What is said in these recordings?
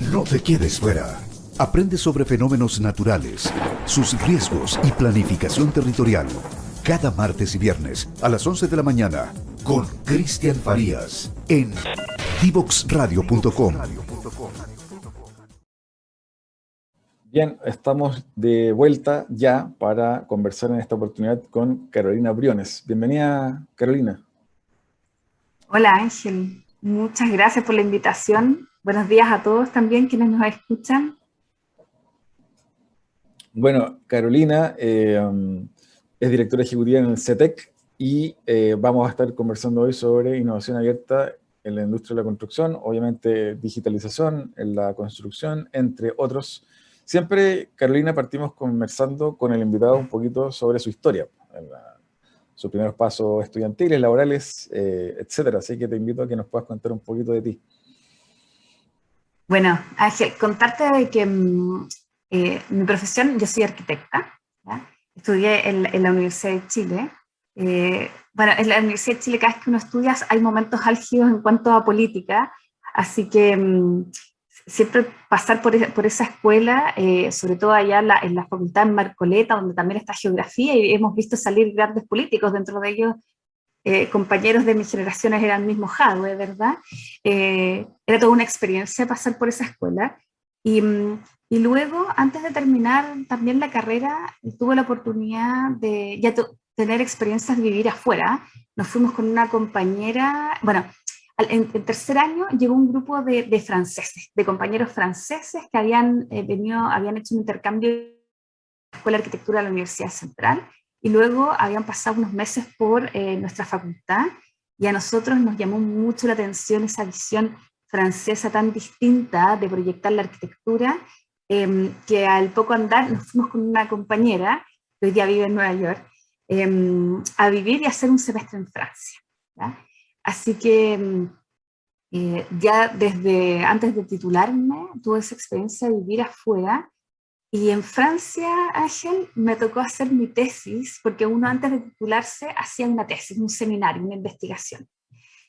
No te quedes fuera. Aprende sobre fenómenos naturales, sus riesgos y planificación territorial. Cada martes y viernes a las 11 de la mañana con Cristian Farías en divoxradio.com. Bien, estamos de vuelta ya para conversar en esta oportunidad con Carolina Briones. Bienvenida, Carolina. Hola Ángel, muchas gracias por la invitación. Buenos días a todos también quienes nos escuchan. Bueno, Carolina es directora ejecutiva en el CETEC y vamos a estar conversando hoy sobre innovación abierta en la industria de la construcción, obviamente digitalización en la construcción, entre otros. Siempre, Carolina, partimos conversando con el invitado un poquito sobre su historia, sus primeros pasos estudiantiles, laborales, etcétera. Así que te invito a que nos puedas contar un poquito de ti. Bueno, Ángel, contarte de que mi profesión, yo soy arquitecta, ¿ya? Estudié en la Universidad de Chile. Bueno, en la Universidad de Chile cada vez que uno estudia hay momentos álgidos en cuanto a política, así que siempre pasar por esa escuela, sobre todo allá en la facultad en Marcoleta, donde también está geografía, y hemos visto salir grandes políticos, dentro de ellos compañeros de mis generaciones eran mismo Jadwe, ¿verdad? Era toda una experiencia pasar por esa escuela. Y luego, antes de terminar también la carrera, tuve la oportunidad de ya tener experiencias de vivir afuera. Nos fuimos con una compañera, bueno, en tercer año llegó un grupo de franceses, de compañeros franceses que habían habían hecho un intercambio en la Escuela de Arquitectura de la Universidad Central, y luego habían pasado unos meses por nuestra facultad, y a nosotros nos llamó mucho la atención esa visión francesa tan distinta de proyectar la arquitectura, que al poco andar nos fuimos con una compañera que hoy día vive en Nueva York, a vivir y hacer un semestre en Francia, ¿ya? Así que ya desde antes de titularme tuve esa experiencia de vivir afuera. Y en Francia, Ángel, me tocó hacer mi tesis, porque uno antes de titularse hacía una tesis, un seminario, una investigación.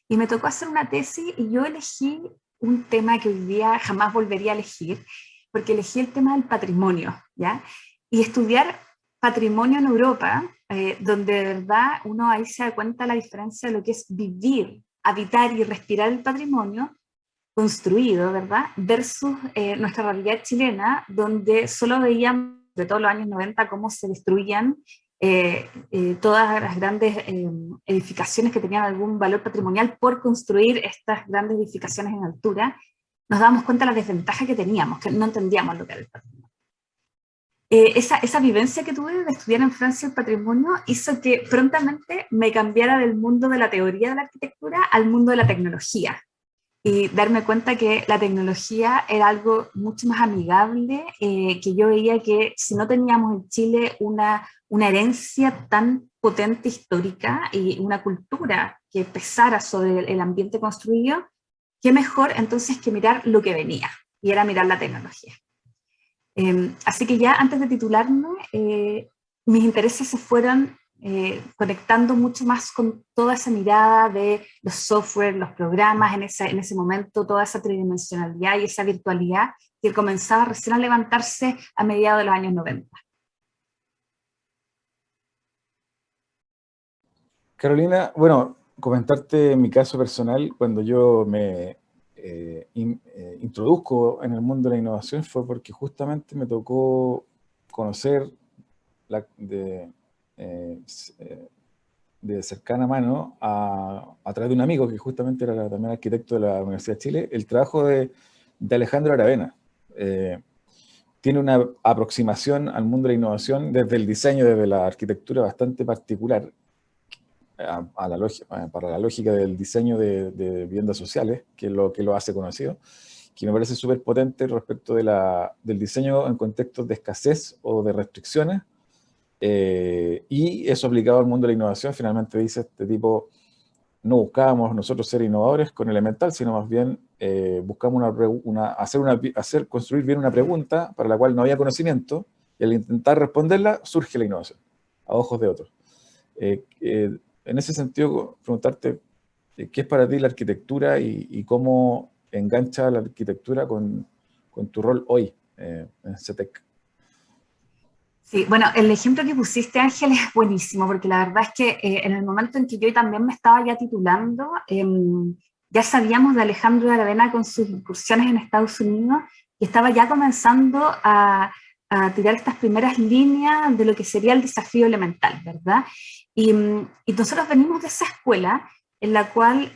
Y me tocó hacer una tesis y yo elegí un tema que hoy día jamás volvería a elegir, porque elegí el tema del patrimonio, ¿ya? Y estudiar patrimonio en Europa, donde de verdad uno ahí se da cuenta la diferencia de lo que es vivir, habitar y respirar el patrimonio construido, ¿verdad? Versus nuestra realidad chilena, donde solo veíamos de todos los años 90 cómo se destruían todas las grandes edificaciones que tenían algún valor patrimonial por construir estas grandes edificaciones en altura. Nos dábamos cuenta de la desventaja que teníamos, que no entendíamos lo que era el patrimonio. Esa vivencia que tuve de estudiar en Francia el patrimonio hizo que prontamente me cambiara del mundo de la teoría de la arquitectura al mundo de la tecnología, y darme cuenta que la tecnología era algo mucho más amigable, que yo veía que si no teníamos en Chile una herencia tan potente histórica y una cultura que pesara sobre el ambiente construido, qué mejor entonces que mirar lo que venía, y era mirar la tecnología. Así que ya antes de titularme, mis intereses se fueron conectando mucho más con toda esa mirada de los software, los programas, en ese momento, toda esa tridimensionalidad y esa virtualidad que comenzaba recién a levantarse a mediados de los años 90. Carolina, bueno, comentarte mi caso personal, cuando yo me introduzco en el mundo de la innovación fue porque justamente me tocó conocer de, eh, de cercana mano a través de un amigo que justamente era también arquitecto de la Universidad de Chile, el trabajo de Alejandro Aravena. Tiene una aproximación al mundo de la innovación desde el diseño, desde la arquitectura bastante particular, para la lógica del diseño de viviendas sociales, que lo hace conocido, que me parece súper potente respecto del diseño en contextos de escasez o de restricciones, y eso aplicado al mundo de la innovación. Finalmente dice este tipo, no buscábamos nosotros ser innovadores con Elemental, sino más bien buscamos construir bien una pregunta para la cual no había conocimiento, y al intentar responderla surge la innovación, a ojos de otros. En ese sentido, preguntarte qué es para ti la arquitectura y cómo engancha la arquitectura con con tu rol hoy en CETEC. Sí, bueno, el ejemplo que pusiste, Ángel, es buenísimo, porque la verdad es que en el momento en que yo también me estaba ya titulando, ya sabíamos de Alejandro de Aravena con sus incursiones en Estados Unidos, y estaba ya comenzando a tirar estas primeras líneas de lo que sería el desafío elemental, ¿verdad? Y nosotros venimos de esa escuela en la cual,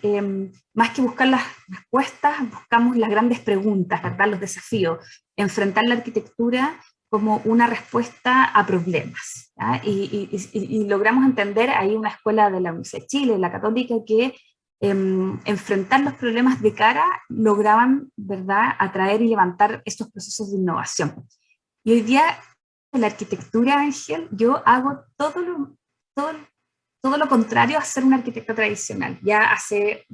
más que buscar las respuestas, buscamos las grandes preguntas, ¿verdad? Los desafíos, enfrentar la arquitectura como una respuesta a problemas. Y logramos entender ahí una escuela de la Universidad de Chile, la Católica, que enfrentar los problemas de cara lograban, ¿verdad?, atraer y levantar estos procesos de innovación. Y hoy día, en la arquitectura, Ángel, yo hago todo lo contrario a ser una arquitecta tradicional. Ya hace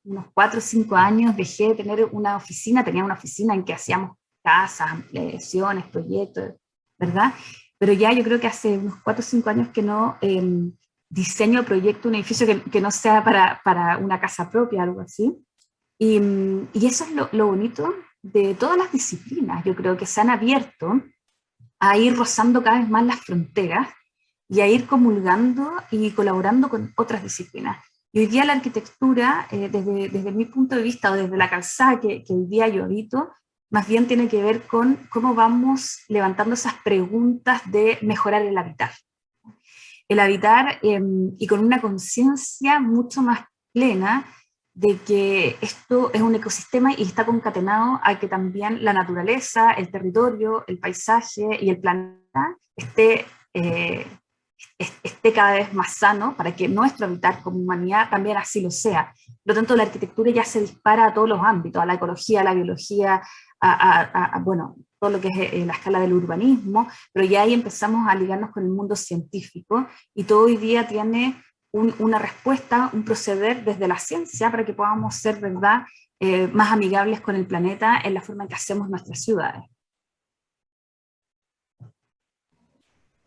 unos 4 o 5 años dejé de tener una oficina, tenía una oficina en que hacíamos casas, ampliaciones, proyectos, ¿verdad? Pero ya yo creo que hace unos 4 o 5 años que no diseño o proyecto un edificio que no sea para una casa propia, algo así. Y eso es lo bonito de todas las disciplinas. Yo creo que se han abierto a ir rozando cada vez más las fronteras y a ir comulgando y colaborando con otras disciplinas. Y hoy día la arquitectura, desde mi punto de vista, o desde la calzada que hoy día yo habito, más bien tiene que ver con cómo vamos levantando esas preguntas de mejorar el habitar. El habitar y con una conciencia mucho más plena de que esto es un ecosistema y está concatenado a que también la naturaleza, el territorio, el paisaje y el planeta esté cada vez más sano para que nuestro habitar como humanidad también así lo sea. Por lo tanto, la arquitectura ya se dispara a todos los ámbitos, a la ecología, a la biología, bueno, todo lo que es la escala del urbanismo, pero ya ahí empezamos a ligarnos con el mundo científico y todo hoy día tiene una respuesta, un proceder desde la ciencia para que podamos ser, ¿verdad?, más amigables con el planeta en la forma en que hacemos nuestras ciudades.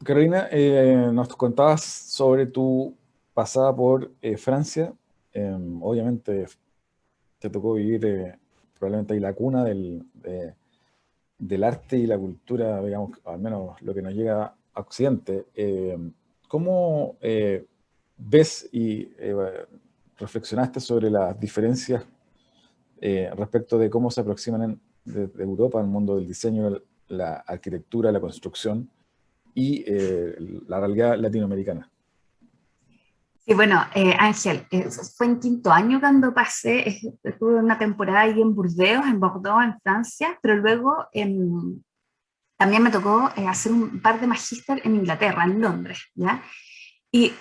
Carolina, nos contabas sobre tu pasada por Francia. Obviamente te tocó vivir probablemente ahí la cuna del arte y la cultura, digamos, al menos lo que nos llega a Occidente. ¿Cómo ves y reflexionaste sobre las diferencias respecto de cómo se aproximan de Europa al mundo del diseño, la arquitectura, la construcción y la realidad latinoamericana? Sí, bueno, Ángel, fue en 5.º año cuando pasé, estuve una temporada ahí en Burdeos, en Bordeaux, en Francia, pero luego también me tocó hacer un par de magíster en Inglaterra, en Londres, ¿ya? Y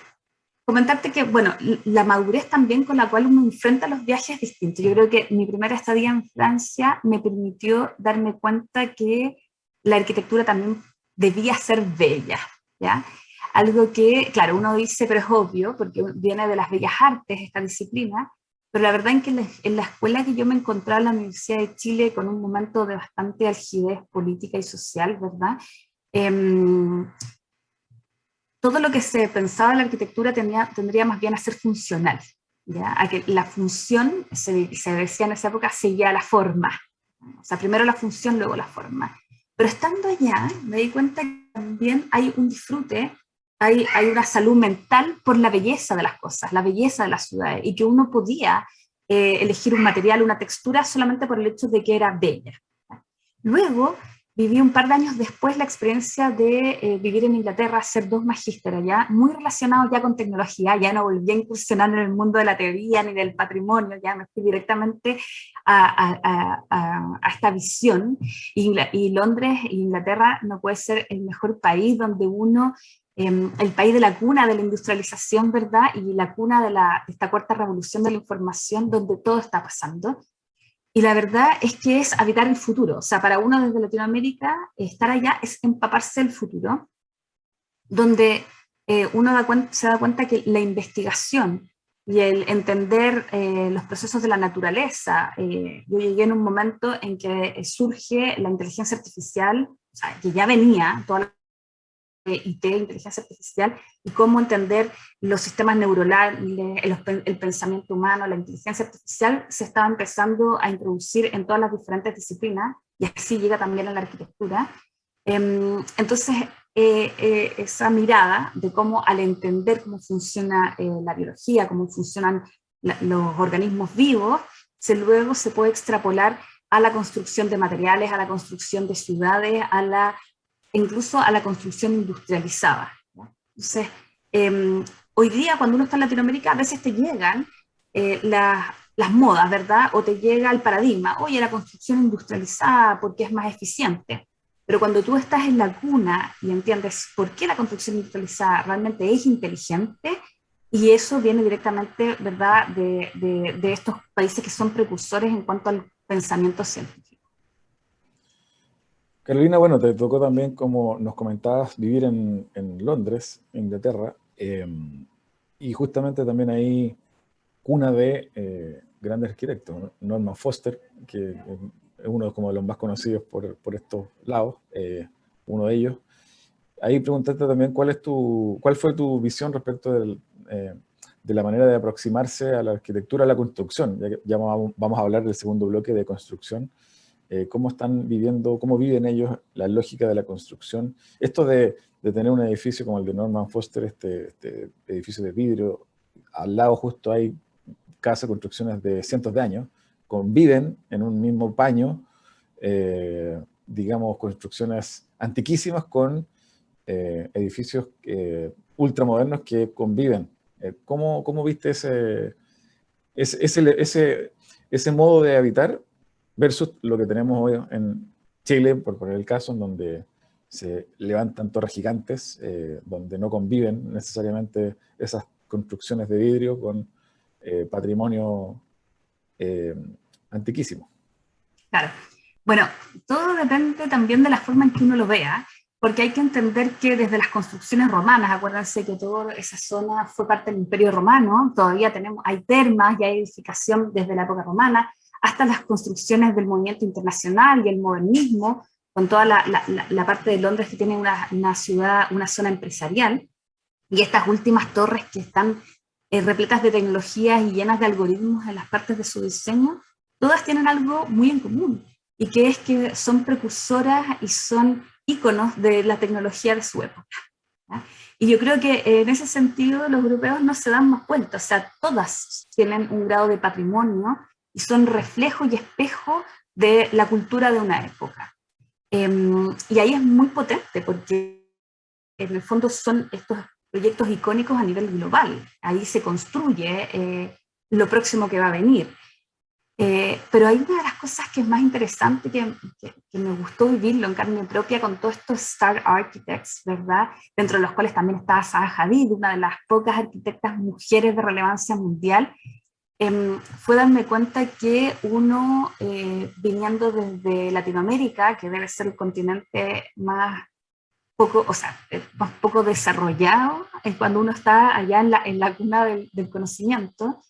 comentarte que, bueno, la madurez también con la cual uno enfrenta los viajes es distinto. Yo creo que mi primera estadía en Francia me permitió darme cuenta que la arquitectura también debía ser bella, ¿ya? Algo que, claro, uno dice, pero es obvio, porque viene de las bellas artes esta disciplina, pero la verdad es que en la escuela que yo me encontraba en la Universidad de Chile, con un momento de bastante algidez política y social, ¿verdad?, todo lo que se pensaba en la arquitectura tendría más bien a ser funcional, ¿ya? A que la función, se decía en esa época, seguía la forma. O sea, primero la función, luego la forma. Pero estando allá, me di cuenta que también hay un disfrute, hay una salud mental por la belleza de las cosas, la belleza de las ciudades, y que uno podía elegir un material, una textura, solamente por el hecho de que era bella. Luego, viví un par de años después la experiencia de vivir en Inglaterra, hacer 2 magísteres allá, muy relacionados ya con tecnología. Ya no volví a incursionar en el mundo de la teoría ni del patrimonio, ya me fui directamente a esta visión. Y Londres e Inglaterra no puede ser el mejor país donde uno, el país de la cuna de la industrialización, ¿verdad?, y la cuna de esta 4ª revolución de la información, donde todo está pasando. Y la verdad es que es habitar el futuro. O sea, para uno desde Latinoamérica, estar allá es empaparse del futuro, donde uno se da cuenta que la investigación y el entender los procesos de la naturaleza, yo llegué en un momento en que surge la inteligencia artificial, o sea, que ya venía, toda la IT, inteligencia artificial, y cómo entender los sistemas neuronales, el pensamiento humano, la inteligencia artificial se estaba empezando a introducir en todas las diferentes disciplinas, y así llega también a la arquitectura. Entonces, esa mirada de cómo al entender cómo funciona la biología, cómo funcionan los organismos vivos, luego se puede extrapolar a la construcción de materiales, a la construcción de ciudades, incluso a la construcción industrializada, ¿no? Entonces, hoy día cuando uno está en Latinoamérica, a veces te llegan las modas, ¿verdad? O te llega el paradigma, oye, la construcción industrializada porque es más eficiente. Pero cuando tú estás en la cuna y entiendes por qué la construcción industrializada realmente es inteligente, y eso viene directamente, ¿verdad?, de estos países que son precursores en cuanto al pensamiento científico. Carolina, bueno, te tocó también, como nos comentabas, vivir en Londres, Inglaterra, y justamente también ahí cuna de grandes arquitectos, ¿no? Norman Foster, que es uno como de los más conocidos por estos lados, uno de ellos. Ahí preguntarte también cuál fue tu visión respecto de la manera de aproximarse a la arquitectura, a la construcción. Ya vamos a hablar del segundo bloque de construcción. ¿Cómo están viviendo, cómo viven ellos la lógica de la construcción? Esto de tener un edificio como el de Norman Foster, este edificio de vidrio, al lado justo hay casas, construcciones de cientos de años, conviven en un mismo paño, digamos, construcciones antiquísimas con edificios ultramodernos que conviven. ¿Cómo viste ese modo de habitar versus lo que tenemos hoy en Chile, por poner el caso, en donde se levantan torres gigantes, donde no conviven necesariamente esas construcciones de vidrio con patrimonio antiquísimo? Claro. Bueno, todo depende también de la forma en que uno lo vea, porque hay que entender que desde las construcciones romanas, acuérdense que toda esa zona fue parte del Imperio Romano, todavía hay termas y hay edificación desde la época romana, hasta las construcciones del movimiento internacional y el modernismo, con toda la parte de Londres que tiene una ciudad, una zona empresarial, y estas últimas torres que están repletas de tecnologías y llenas de algoritmos en las partes de su diseño, todas tienen algo muy en común, y que es que son precursoras y son íconos de la tecnología de su época, ¿ya? Y yo creo que en ese sentido los europeos no se dan más vueltas, o sea, todas tienen un grado de patrimonio y son reflejo y espejo de la cultura de una época. Y ahí es muy potente porque en el fondo son estos proyectos icónicos a nivel global, ahí se construye lo próximo que va a venir. Pero hay una de las cosas que es más interesante, que me gustó vivirlo en carne propia con todos estos Star Architects, ¿verdad? Dentro de los cuales también estaba Zaha Hadid, una de las pocas arquitectas mujeres de relevancia mundial. Fue darme cuenta que uno, viniendo desde Latinoamérica, que debe ser el continente más poco desarrollado, cuando uno está allá en la cuna del conocimiento,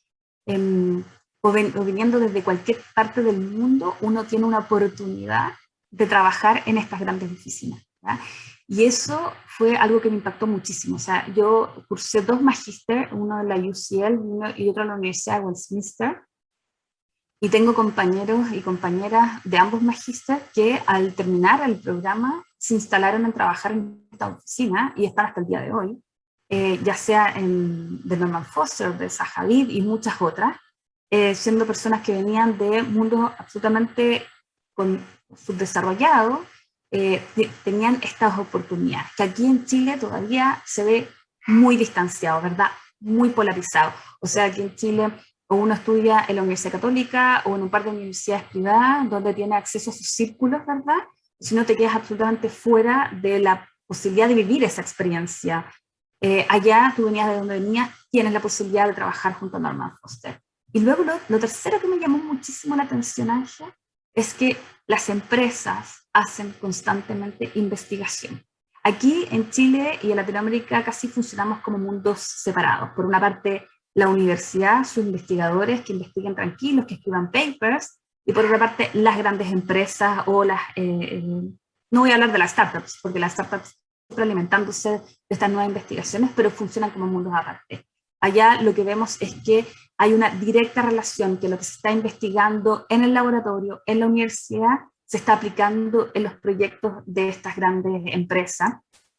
o viniendo desde cualquier parte del mundo, uno tiene una oportunidad de trabajar en estas grandes oficinas, ¿verdad? Y eso fue algo que me impactó muchísimo. O sea, yo cursé 2 magíster, uno en la UCL y otro en la Universidad de Westminster, y tengo compañeros y compañeras de ambos magíster que al terminar el programa se instalaron en trabajar en esta oficina y están hasta el día de hoy, ya sea de Norman Foster, de Zaha Hadid y muchas otras, siendo personas que venían de mundos absolutamente subdesarrollados, tenían estas oportunidades, que aquí en Chile todavía se ve muy distanciado, ¿verdad? Muy polarizado. O sea, aquí en Chile o uno estudia en la Universidad Católica o en un par de universidades privadas donde tiene acceso a sus círculos, ¿verdad? Si no te quedas absolutamente fuera de la posibilidad de vivir esa experiencia. Allá tú venías de donde venías, tienes la posibilidad de trabajar junto a Norman Foster. Y luego lo tercero que me llamó muchísimo la atención, Ángel, es que las empresas hacen constantemente investigación. Aquí en Chile y en Latinoamérica casi funcionamos como mundos separados. Por una parte, la universidad, sus investigadores que investiguen tranquilos, que escriban papers, y por otra parte, las grandes empresas o no voy a hablar de las startups, porque las startups siempre alimentándose de estas nuevas investigaciones, pero funcionan como mundos aparte. Allá lo que vemos es que hay una directa relación que lo que se está investigando en el laboratorio, en la universidad, se está aplicando en los proyectos de estas grandes empresas.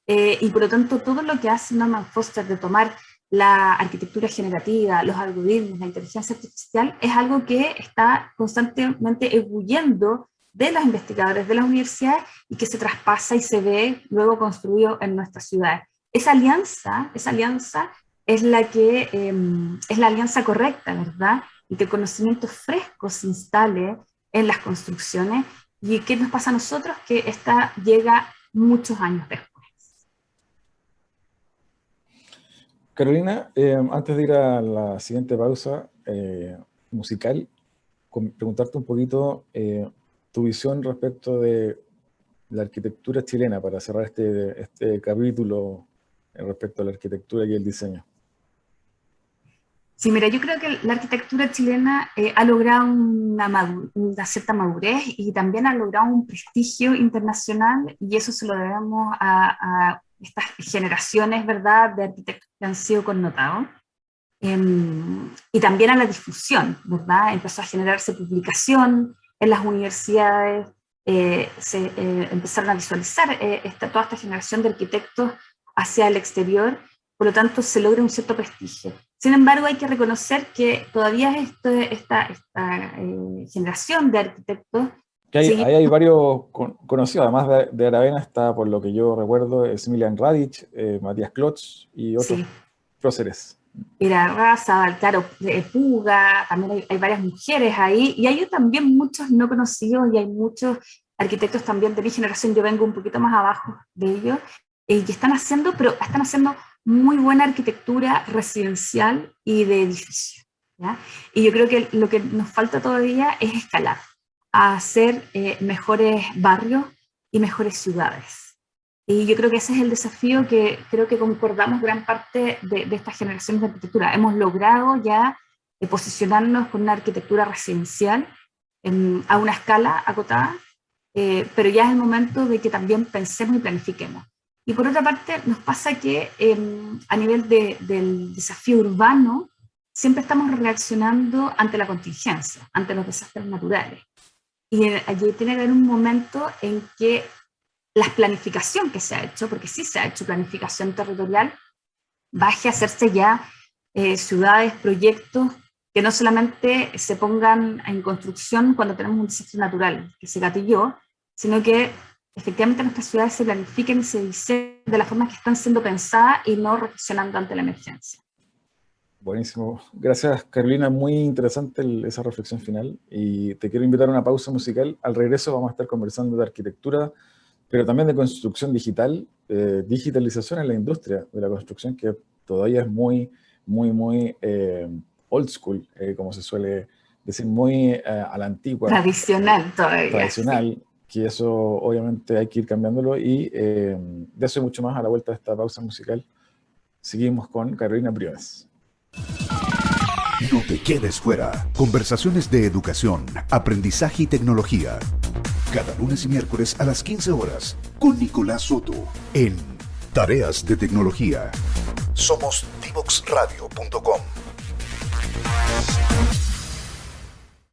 Y por lo tanto, todo lo que hace Norman Foster de tomar la arquitectura generativa, los algoritmos, la inteligencia artificial, es algo que está constantemente ebulliendo de los investigadores de las universidades y que se traspasa y se ve luego construido en nuestras ciudades. Esa alianza es es la alianza correcta, ¿verdad? Y que el conocimiento fresco se instale en las construcciones. ¿Y qué nos pasa a nosotros? Que esta llega muchos años después. Carolina, antes de ir a la siguiente pausa musical, preguntarte un poquito tu visión respecto de la arquitectura chilena para cerrar este capítulo respecto a la arquitectura y el diseño. Sí, mira, yo creo que la arquitectura chilena ha logrado una cierta madurez y también ha logrado un prestigio internacional, y eso se lo debemos a estas generaciones, ¿verdad?, de arquitectos que han sido connotados. Y también a la difusión, ¿verdad? Empezó a generarse publicación en las universidades, empezaron a visualizar toda esta generación de arquitectos hacia el exterior, por lo tanto se logra un cierto prestigio. Sin embargo, hay que reconocer que todavía esta generación de arquitectos... Ahí hay varios conocidos, además de Aravena está, por lo que yo recuerdo, Emilian Radic, Matías Klotz y otros próceres. Raza, claro, Puga, también hay varias mujeres ahí, y hay también muchos no conocidos, y hay muchos arquitectos también de mi generación, yo vengo un poquito más abajo de ellos, que están haciendo muy buena arquitectura residencial y de edificio, ¿ya? Y yo creo que lo que nos falta todavía es escalar, a hacer mejores barrios y mejores ciudades. Y yo creo que ese es el desafío que creo que concordamos gran parte de estas generaciones de arquitectura. Hemos logrado ya posicionarnos con una arquitectura residencial a una escala acotada, pero ya es el momento de que también pensemos y planifiquemos. Y por otra parte, nos pasa que a nivel del desafío urbano, siempre estamos reaccionando ante la contingencia, ante los desastres naturales. Y allí tiene que haber un momento en que la planificación que se ha hecho, porque sí se ha hecho planificación territorial, baje a hacerse ya ciudades, proyectos que no solamente se pongan en construcción cuando tenemos un desastre natural que se gatilló, sino que efectivamente nuestras ciudades se planifiquen y se diseñen de la forma que están siendo pensadas y no reaccionando ante la emergencia. Buenísimo. Gracias, Carolina. Muy interesante esa reflexión final. Y te quiero invitar a una pausa musical. Al regreso vamos a estar conversando de arquitectura, pero también de construcción digital, digitalización en la industria de la construcción, que todavía es muy old school, como se suele decir, muy a la antigua. Tradicional todavía. Tradicional. Sí. Que eso obviamente hay que ir cambiándolo, y de eso y mucho más a la vuelta de esta pausa musical. Seguimos con Carolina Briones. No te quedes fuera. Conversaciones de educación, aprendizaje y tecnología. Cada lunes y miércoles a las 15 horas con Nicolás Soto en Tareas de Tecnología. Somos divoxradio.com.